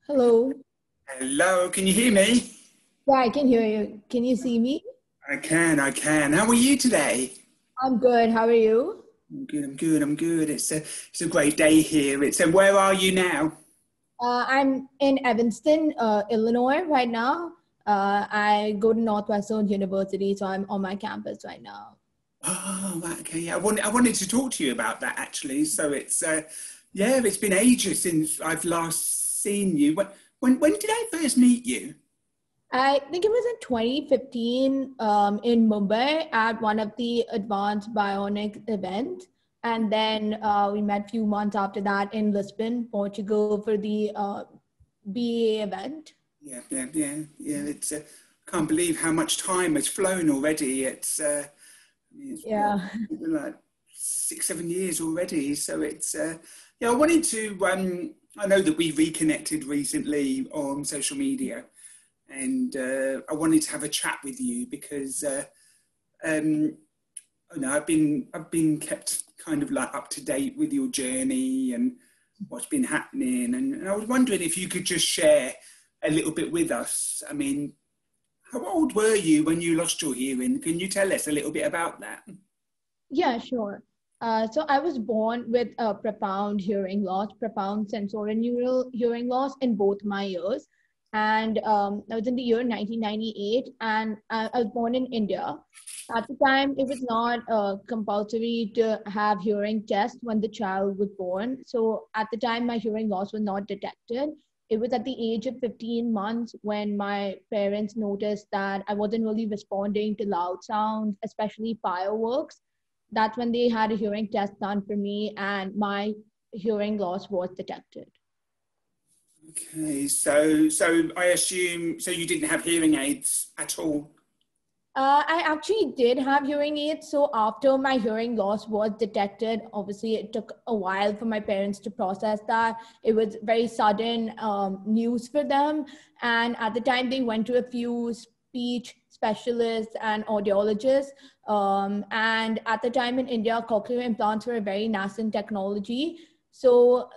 Hello. Hello, can you hear me? Yeah, I can hear you. Can you see me? I can. How are you today? I'm good. How are you? I'm good. It's a great day here. Where are you now? I'm in Evanston, Illinois right now. I go to Northwestern University, so I'm on my campus right now. Oh, right, okay. Yeah, I wanted to talk to you about that actually. Yeah, it's been ages since I've last seen you. When did I first meet you? I think it was in 2015 in Mumbai at one of the Advanced Bionic event. And then we met a few months after that in Lisbon, Portugal for the BA event. Yeah. Can't believe how much time has flown already. It's what, Yeah. like 6, 7 years already. Yeah. I wanted to. I know that we reconnected recently on social media, and I wanted to have a chat with you because um, I know I've been kept kind of like up to date with your journey and what's been happening, and I was wondering if you could just share a little bit with us. I mean, how old were you when you lost your hearing? Can you tell us a little bit about that? Yeah, sure. So I was born with a profound hearing loss, profound sensorineural hearing loss in both my ears. And I was in the year 1998, and I was born in India. At the time, it was not compulsory to have hearing tests when the child was born. So at the time, my hearing loss was not detected. It was at the age of 15 months when my parents noticed that I wasn't really responding to loud sounds, especially fireworks. That's when they had a hearing test done for me, and my hearing loss was detected. Okay, so I assume so you didn't have hearing aids at all. I actually did have hearing aids. So after my hearing loss was detected, obviously it took a while for my parents to process that. It was very sudden news for them. And at the time, they went to a few speech specialists and audiologists. And at the time in India, cochlear implants were a very nascent technology. So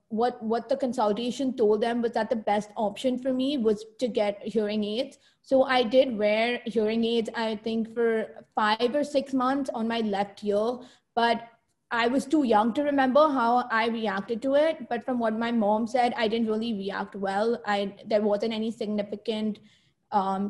what the consultation told them was that the best option for me was to get hearing aids. So I did wear hearing aids, I think, for 5 or 6 months on my left ear, but I was too young to remember how I reacted to it. But from what my mom said, I didn't really react well. There wasn't any significant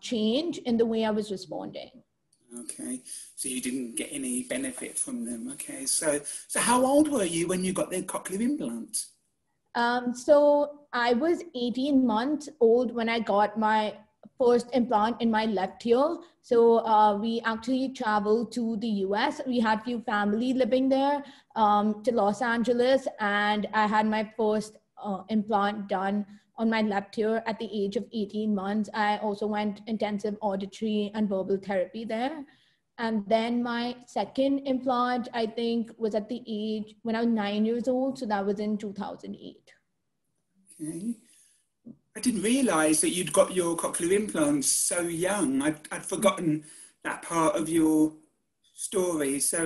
change in the way I was responding. Okay, so you didn't get any benefit from them. Okay, so how old were you when you got the cochlear implant? So I was 18 months old when I got my first implant in my left ear. So we actually traveled to the US. We had few family living there, to Los Angeles, and I had my first implant done on my left ear at the age of 18 months. I also went intensive auditory and verbal therapy there. And then my second implant, I think, was at the age when I was 9 years old. So that was in 2008. Okay. I didn't realise that you'd got your cochlear implants so young. I'd forgotten that part of your story. So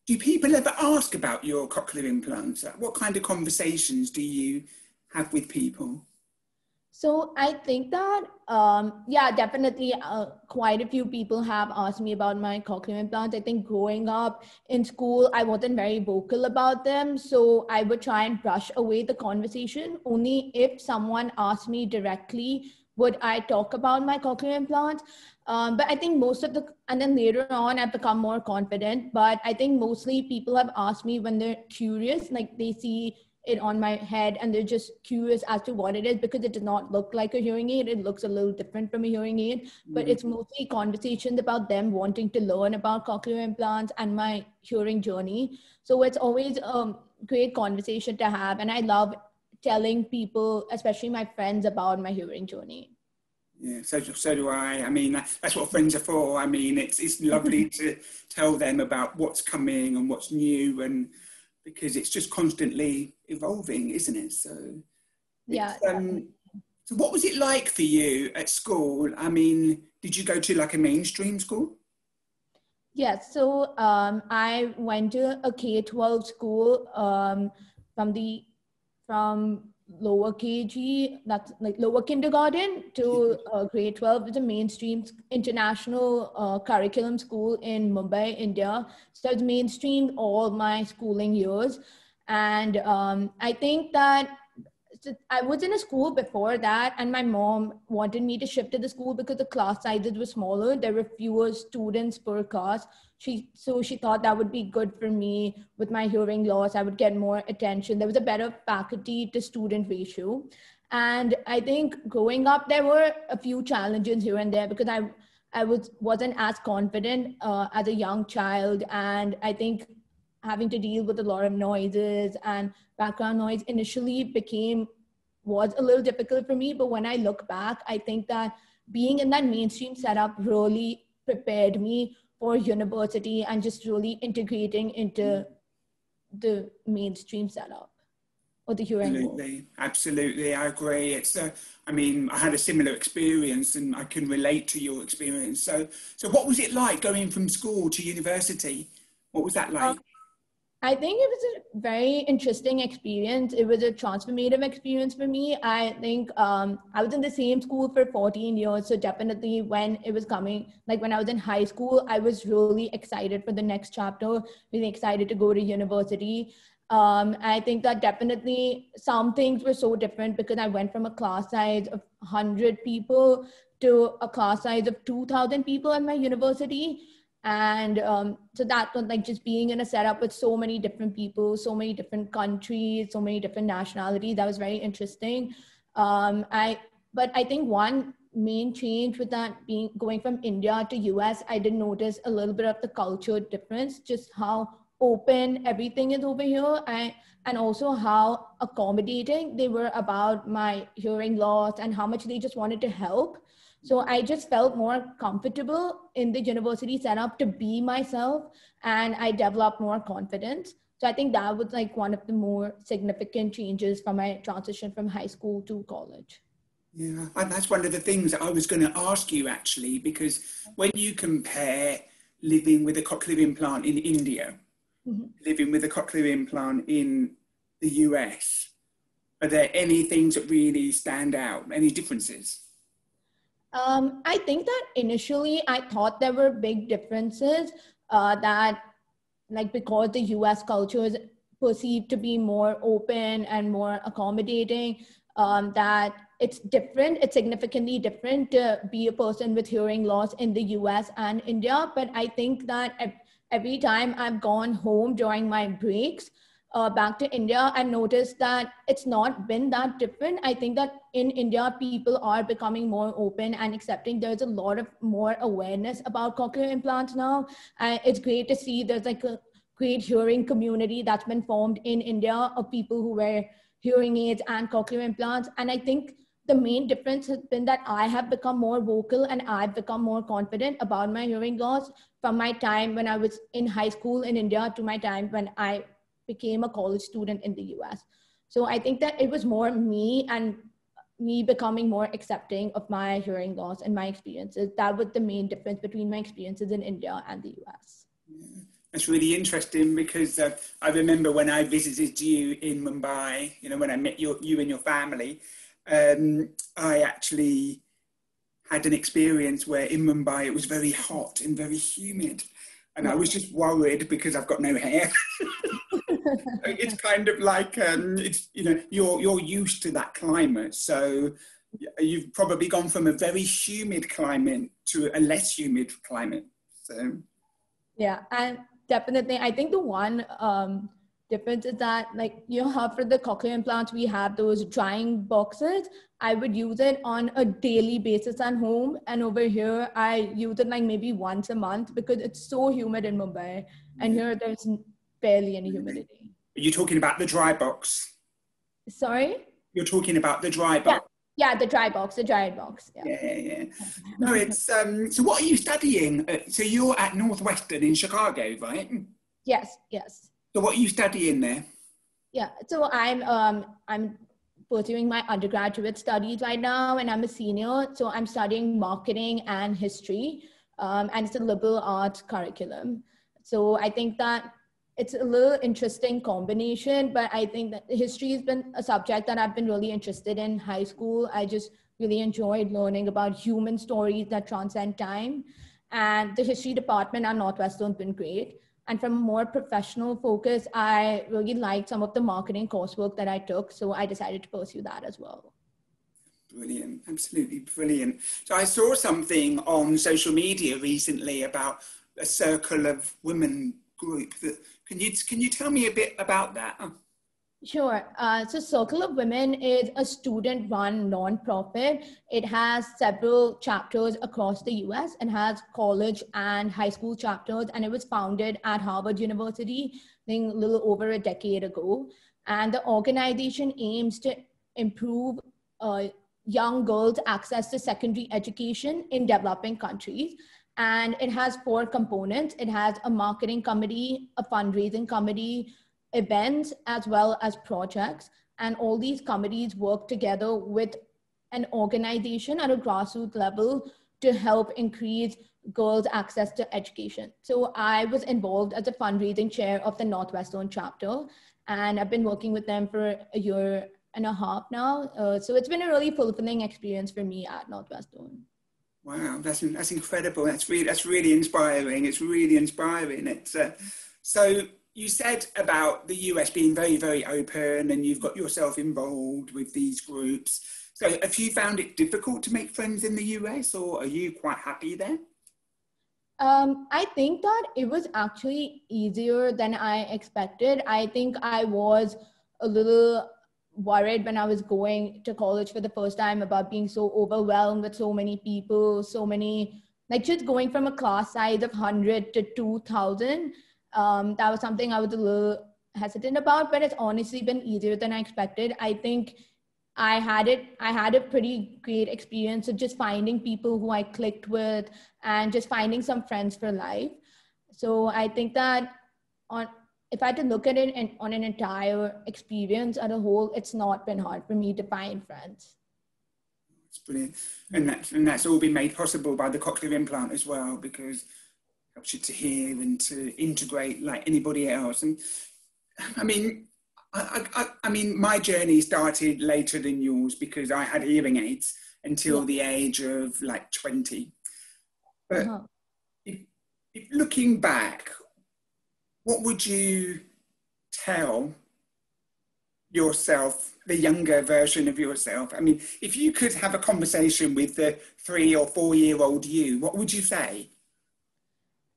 do people ever ask about your cochlear implants? Like, what kind of conversations do you have with people? So I think that, yeah, definitely quite a few people have asked me about my cochlear implants. I think growing up in school, I wasn't very vocal about them. So I would try and brush away the conversation. Only if someone asked me directly, would I talk about my cochlear implants. But I think and then later on, I've become more confident. But I think mostly people have asked me when they're curious, like they see it on my head and they're just curious as to what it is, because it does not look like a hearing aid. It looks a little different from a hearing aid, but Mm. it's mostly conversations about them wanting to learn about cochlear implants and my hearing journey. So it's always a great conversation to have. And I love telling people, especially my friends, about my hearing journey. Yeah, so do I. I mean, that's what friends are for. I mean, it's lovely to tell them about what's coming and what's new, and because it's just constantly evolving, isn't it? Yeah. It's so what was it like for you at school? I mean, did you go to like a mainstream school? Yes, so I went to a K-12 school from the from lower KG, that's like lower kindergarten, to grade 12 with a mainstream international curriculum school in Mumbai, India. So it's mainstreamed all my schooling years. And I think that I was in a school before that, and my mom wanted me to shift to the school because the class sizes were smaller. There were fewer students per class. So she thought that would be good for me with my hearing loss. I would get more attention. There was a better faculty to student ratio. And I think growing up, there were a few challenges here and there because I wasn't as confident as a young child. And I think having to deal with a lot of noises and background noise initially was a little difficult for me. But when I look back, I think that being in that mainstream setup really prepared me for university and just really integrating into the mainstream setup or the hearing world. Absolutely, I agree. I mean, I had a similar experience and I can relate to your experience. So what was it like going from school to university? What was that like? I think it was a very interesting experience. It was a transformative experience for me. I think I was in the same school for 14 years. So definitely when it was coming, like when I was in high school, I was really excited for the next chapter, really excited to go to university. I think that definitely some things were so different because I went from a class size of 100 people to a class size of 2,000 people at my university. And so that was like just being in a setup with so many different people, so many different countries, so many different nationalities. That was very interesting. But I think one main change with that going from India to US, I did notice a little bit of the culture difference, just how open everything is over here, and also how accommodating they were about my hearing loss and how much they just wanted to help. So I just felt more comfortable in the university setup to be myself, and I developed more confidence. So I think that was like one of the more significant changes from my transition from high school to college. Yeah, and that's one of the things that I was going to ask you actually, because when you compare living with a cochlear implant in India, living with a cochlear implant in the US, are there any things that really stand out, any differences? I think that initially I thought there were big differences that like because the US culture is perceived to be more open and more accommodating, that it's different, it's significantly different to be a person with hearing loss in the US and India. But I think that every time I've gone home during my breaks, back to India, I've noticed that it's not been that different. I think that in India, people are becoming more open and accepting. There's a lot of more awareness about cochlear implants now. And it's great to see there's like a great hearing community that's been formed in India of people who wear hearing aids and cochlear implants. And I think the main difference has been that I have become more vocal and I've become more confident about my hearing loss from my time when I was in high school in India to my time when I became a college student in the US. So I think that it was more me and me becoming more accepting of my hearing loss and my experiences. That was the main difference between my experiences in India and the US. Yeah, that's really interesting because I remember when I visited you in Mumbai, you know, when I met you and your family, I actually had an experience where in Mumbai it was very hot and very humid. And I was just worried because I've got no hair. It's kind of like, it's, you know, you're used to that climate. So you've probably gone from a very humid climate to a less humid climate. So yeah, and definitely, I think the one difference is that, like, you know how for the cochlear implants, we have those drying boxes. I would use it on a daily basis at home. And over here, I use it like maybe once a month because it's so humid in Mumbai. And here there's barely any humidity. Are you talking about the dry box? Sorry? You're talking about the dry box? Yeah, the dry box. Yeah. No, it's, so what are you studying? So you're at Northwestern in Chicago, right? Yes. So what are you studying there? Yeah, so I'm pursuing my undergraduate studies right now, and I'm a senior. So I'm studying marketing and history, and it's a liberal arts curriculum. So I think that it's a little interesting combination, but I think that history has been a subject that I've been really interested in high school. I just really enjoyed learning about human stories that transcend time. And the history department at Northwestern has been great. And from a more professional focus, I really liked some of the marketing coursework that I took. So I decided to pursue that as well. Brilliant, absolutely brilliant. So I saw something on social media recently about a circle of women group. Can you tell me a bit about that? Sure. So Circle of Women is a student-run nonprofit. It has several chapters across the US and has college and high school chapters. And it was founded at Harvard University, I think a little over a decade ago. And the organization aims to improve young girls' access to secondary education in developing countries. And it has 4 components. It has a marketing committee, a fundraising committee, events, as well as projects. And all these committees work together with an organization at a grassroots level to help increase girls' access to education. So I was involved as a fundraising chair of the Northwestern chapter, and I've been working with them for a year and a half now. So it's been a really fulfilling experience for me at Northwestern. Wow, that's incredible. That's really inspiring. It's really inspiring. It's so you said about the US being very, very open, and you've got yourself involved with these groups. So have you found it difficult to make friends in the US, or are you quite happy there? I think that it was actually easier than I expected. I think I was a little worried when I was going to college for the first time about being so overwhelmed with so many people, so many, like just going from a class size of 100 to 2,000. That was something I was a little hesitant about, but it's honestly been easier than I expected. I think I had a pretty great experience of just finding people who I clicked with and just finding some friends for life. So I think that if I had to look at it on an entire experience as a whole, it's not been hard for me to find friends. It's brilliant. And that's all been made possible by the Cochlear implant as well, because it helps you to hear and to integrate like anybody else. And I mean, I mean, my journey started later than yours because I had hearing aids until the age of like 20. But if looking back, what would you tell yourself, the younger version of yourself? I mean, if you could have a conversation with the 3 or 4 year old you, what would you say?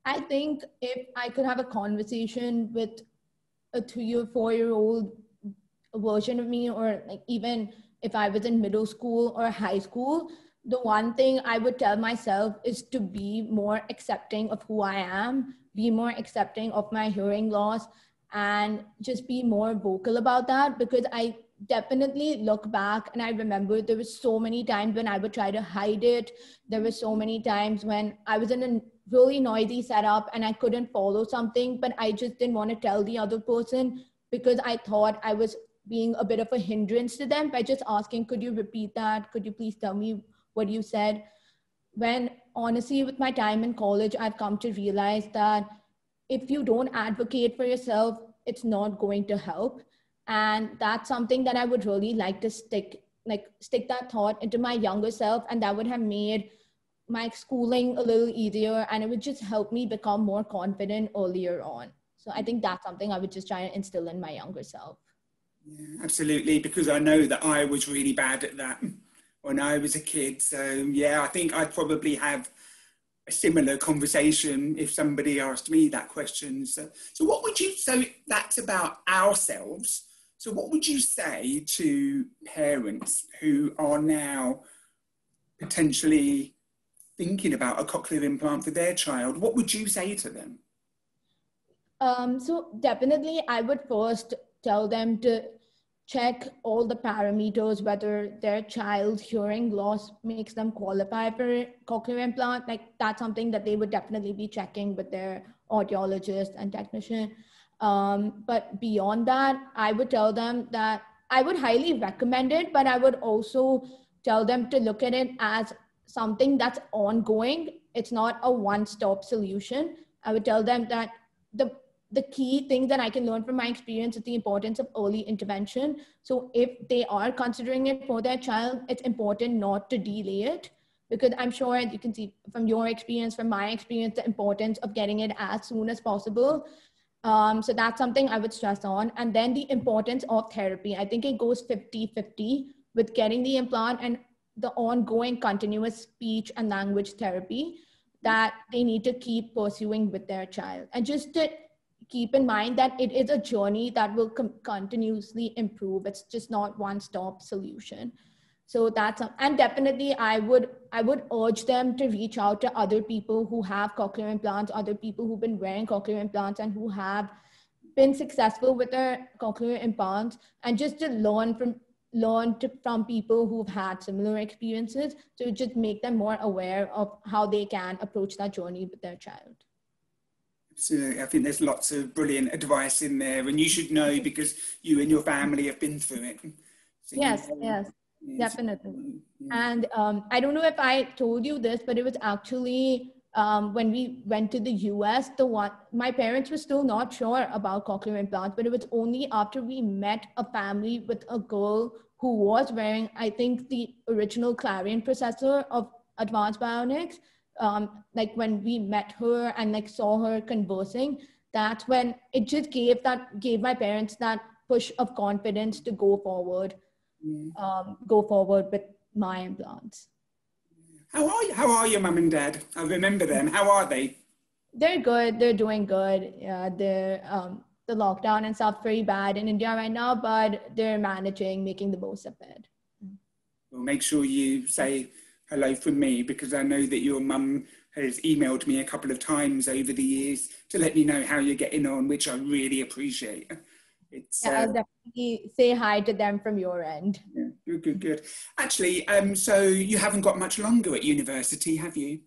I think if I could have a conversation with a 3 or 4 year old version of me, or like even if I was in middle school or high school, the one thing I would tell myself is to be more accepting of who I am, be more accepting of my hearing loss, and just be more vocal about that. Because I definitely look back and I remember there was so many times when I would try to hide it. There were so many times when I was in a really noisy setup and I couldn't follow something, but I just didn't want to tell the other person because I thought I was being a bit of a hindrance to them by just asking, could you repeat that? Could you please tell me what you said? When honestly, with my time in college, I've come to realize that if you don't advocate for yourself, it's not going to help. And that's something that I would really like to stick that thought into my younger self. And that would have made my schooling a little easier, and it would just help me become more confident earlier on. So I think that's something I would just try to instill in my younger self. Yeah, absolutely, because I know that I was really bad at that when I was a kid. So yeah, I think I'd probably have a similar conversation if somebody asked me that question. So what would you, so that's about ourselves. So what would you say to parents who are now potentially thinking about a cochlear implant for their child? What would you say to them? So definitely I would first tell them to check all the parameters, whether their child's hearing loss makes them qualify for cochlear implant. Like that's something that they would definitely be checking with their audiologist and technician. But beyond that, I would tell them that I would highly recommend it, but I would also tell them to look at it as something that's ongoing. It's not a one-stop solution. I would tell them that the key thing that I can learn from my experience is the importance of early intervention. So if they are considering it for their child, it's important not to delay it, because I'm sure you can see from your experience, from my experience, the importance of getting it as soon as possible. So that's something I would stress on. And then the importance of therapy. I think it goes 50-50 with getting the implant and the ongoing continuous speech and language therapy that they need to keep pursuing with their child. And just to keep in mind that it is a journey that will continuously improve. It's just not one-stop solution. So that's, and definitely I would urge them to reach out to other people who have cochlear implants, other people who've been wearing cochlear implants and who have been successful with their cochlear implants, and just to learn from people who've had similar experiences, to just make them more aware of how they can approach that journey with their child. Absolutely. I think there's lots of brilliant advice in there, and you should know because you and your family have been through it. So yes, yes. Definitely. And I don't know if I told you this, but it was actually when we went to the US, my parents were still not sure about cochlear implants, but it was only after we met a family with a girl who was wearing, I think, the original Clarion processor of advanced bionics. Like when we met her and like saw her conversing, that's when it just gave my parents that push of confidence to go forward with my implants. How are your mum and dad? I remember them. How are they? They're good. They're doing good. Yeah, the lockdown and stuff very bad in India right now, but they're managing, making the most of it. Well, make sure you say hello from me, because I know that your mum has emailed me a couple of times over the years to let me know how you're getting on, which I really appreciate. I'll definitely say hi to them from your end. Yeah, good. Actually, so you haven't got much longer at university, have you?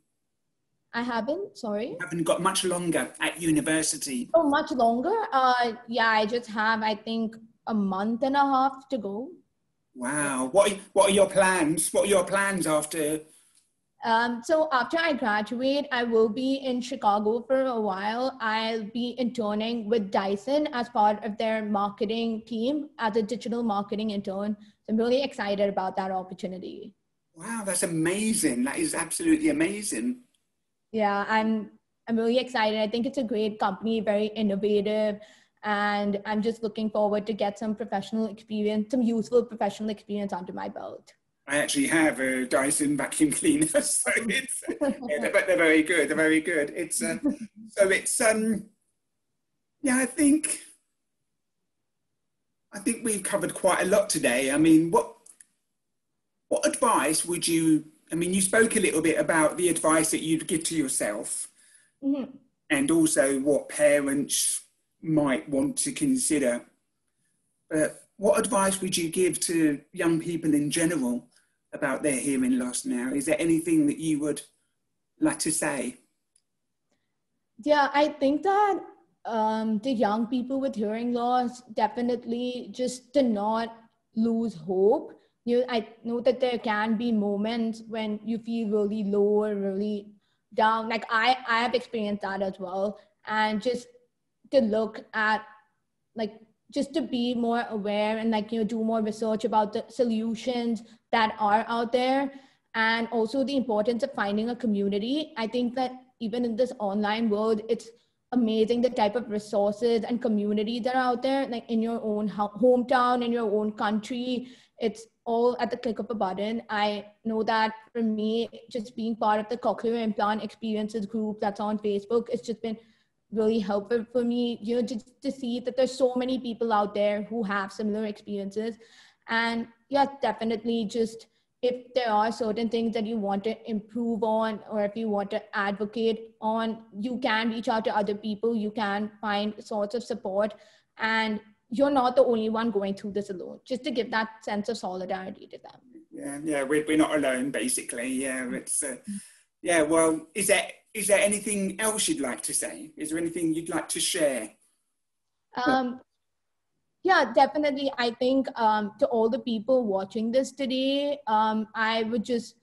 I haven't, sorry? You haven't got much longer at university. Oh, much longer? Yeah, I just have, I think, a month and a half to go. Wow. What are your plans? What are your plans after? So after I graduate, I will be in Chicago for a while. I'll be interning with Dyson as part of their marketing team as a digital marketing intern. So I'm really excited about that opportunity. Wow, that's amazing. That is absolutely amazing. Yeah, I'm really excited. I think it's a great company, very innovative, and I'm just looking forward to get some professional experience, some useful professional experience under my belt. I actually have a Dyson vacuum cleaner, so it's, yeah, but they're very good. They're very good. It's so it's yeah. I think we've covered quite a lot today. I mean, what advice would you? I mean, you spoke a little bit about the advice that you'd give to yourself, and also what parents might want to consider. But what advice would you give to young people in general about their hearing loss now? Is there anything that you would like to say? Yeah, I think that the young people with hearing loss, definitely just to not lose hope. I know that there can be moments when you feel really low or really down. Like I have experienced that as well. And just to look at, like, just to be more aware and like, do more research about the solutions that are out there, and also the importance of finding a community. I think that even in this online world, it's amazing the type of resources and community that are out there, like in your own hometown, in your own country. It's all at the click of a button. I know that for me, just being part of the Cochlear Implant Experiences group that's on Facebook, it's just been really helpful for me, just to see that there's so many people out there who have similar experiences. And yeah, definitely just if there are certain things that you want to improve on, or if you want to advocate on, you can reach out to other people, you can find sorts of support, and you're not the only one going through this alone, just to give that sense of solidarity to them. Yeah, we're not alone, basically. Yeah, it's yeah. Well, is there anything else you'd like to say? Is there anything you'd like to share? Yeah, definitely. I think to all the people watching this today, I would just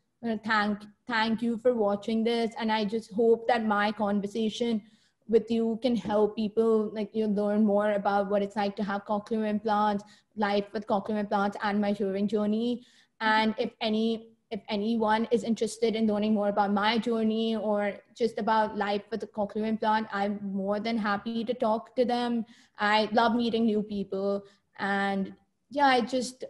thank you for watching this, and I just hope that my conversation with you can help people like you learn more about what it's like to have cochlear implants, life with cochlear implants, and my hearing journey. And if anyone is interested in learning more about my journey or just about life with the cochlear implant, I'm more than happy to talk to them. I love meeting new people, and yeah, I just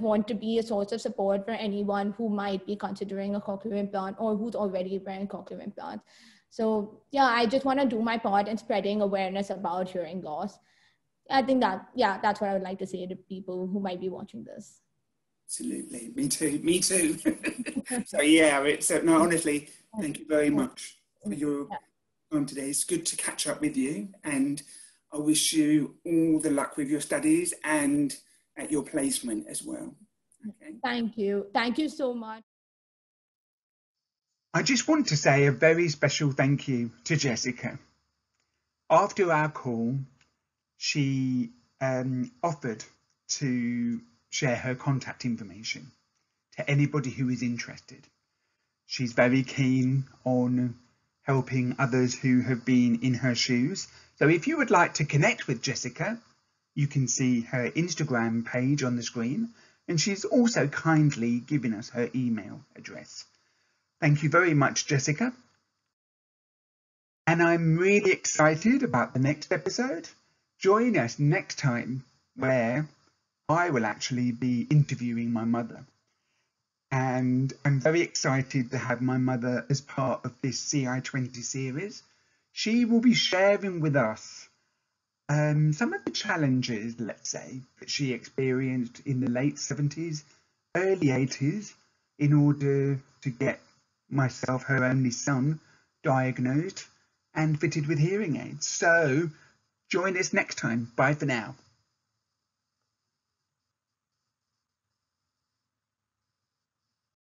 want to be a source of support for anyone who might be considering a cochlear implant or who's already wearing cochlear implants. So yeah, I just want to do my part in spreading awareness about hearing loss. I think that, yeah, that's what I would like to say to people who might be watching this. Absolutely, me too, me too. So yeah, it's no, honestly, thank you very much for your time today. It's good to catch up with you, and I wish you all the luck with your studies and at your placement as well. Okay. Thank you so much. I just want to say a very special thank you to Jessica. After our call, she offered to share her contact information to anybody who is interested. She's very keen on helping others who have been in her shoes. So if you would like to connect with Jessica, you can see her Instagram page on the screen, and she's also kindly given us her email address. Thank you very much, Jessica. And I'm really excited about the next episode. Join us next time, where I will actually be interviewing my mother. And I'm very excited to have my mother as part of this CI20 series. She will be sharing with us some of the challenges, let's say, that she experienced in the late 70s, early 80s, in order to get myself, her only son, diagnosed and fitted with hearing aids. So join us next time. Bye for now.